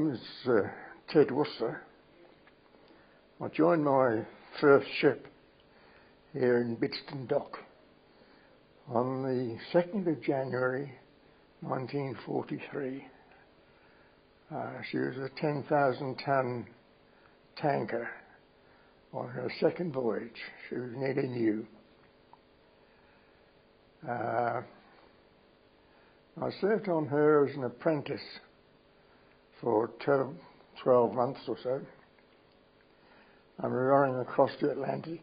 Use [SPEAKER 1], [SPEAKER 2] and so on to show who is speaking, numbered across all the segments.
[SPEAKER 1] name's Ted Worcester. I joined my first ship here in Bidston Dock on the 2nd of January 1943. She was a 10,000-ton tanker on her second voyage. She was nearly new. I served on her as an apprentice for 12 months or so. And we were running across the Atlantic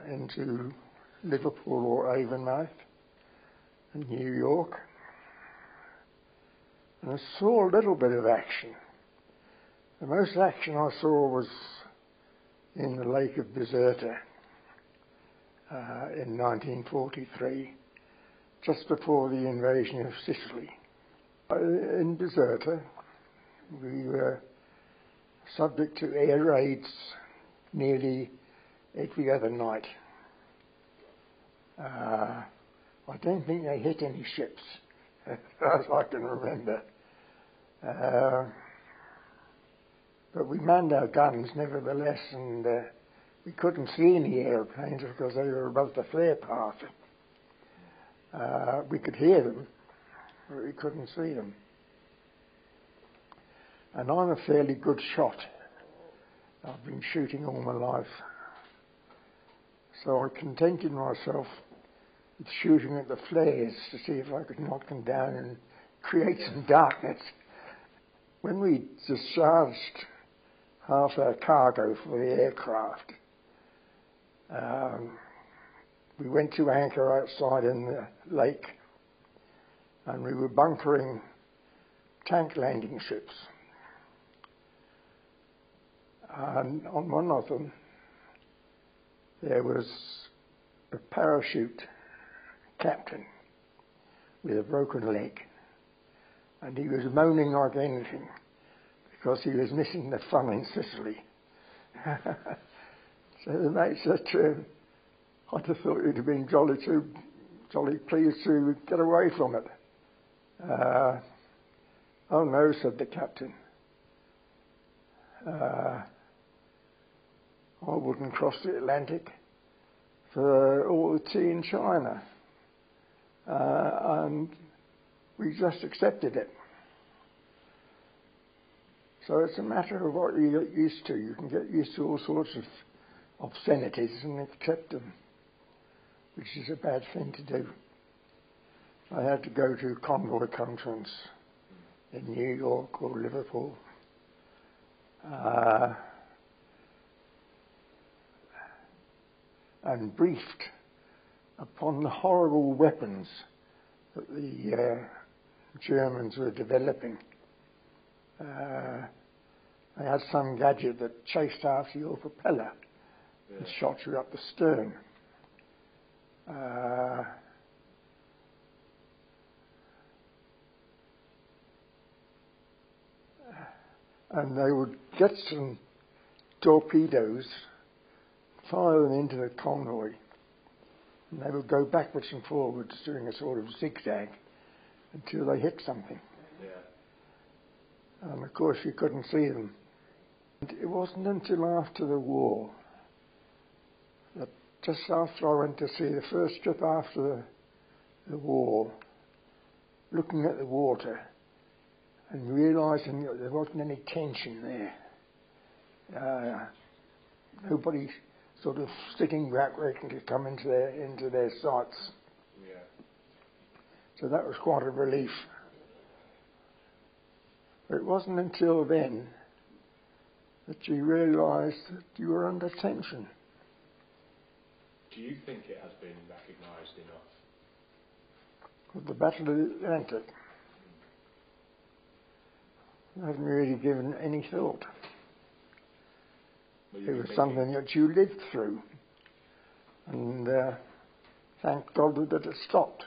[SPEAKER 1] into Liverpool or Avonmouth and New York. And I saw a little bit of action. The most action I saw was in the Lake of Bizerta in 1943, just before the invasion of Sicily. In Bizerta, we were subject to air raids nearly every other night. I don't think they hit any ships, as far as I can remember. But we manned our guns nevertheless, and we couldn't see any airplanes because they were above the flare path. We could hear them, but we couldn't see them. And I'm a fairly good shot. I've been shooting all my life. So I contented myself with shooting at the flares to see if I could knock them down and create some darkness. When we discharged half our cargo for the aircraft, we went to anchor outside in the lake, and we were bunkering tank landing ships. And on one of them, there was a parachute captain with a broken leg, and he was moaning like anything because he was missing the fun in Sicily. So the mate said to him, "I just thought you'd have been jolly pleased to get away from it." "Oh no," said the captain. I wouldn't cross the Atlantic for all the tea in China. And we just accepted it. So it's a matter of what you get used to. You can get used to all sorts of obscenities and accept them, which is a bad thing to do. I had to go to convoy conference in New York or Liverpool. And briefed upon the horrible weapons that the Germans were developing. They had some gadget that chased after your propeller and shot you up the stern. And they would get some torpedoes, fire them into the convoy, and they would go backwards and forwards doing a sort of zigzag until they hit something. And of course you couldn't see them. And it wasn't until after the war that just after I went to see the first trip after the war, looking at the water and realising that there wasn't any tension there. Nobody sort of sitting back waiting to come into their sights. Yeah. So that was quite a relief. But it wasn't until then that you realised that you were under tension.
[SPEAKER 2] Do you think it has been recognised enough?
[SPEAKER 1] With the Battle of the Atlantic, I haven't really given any thought. It was something that you lived through, and thank God that it stopped.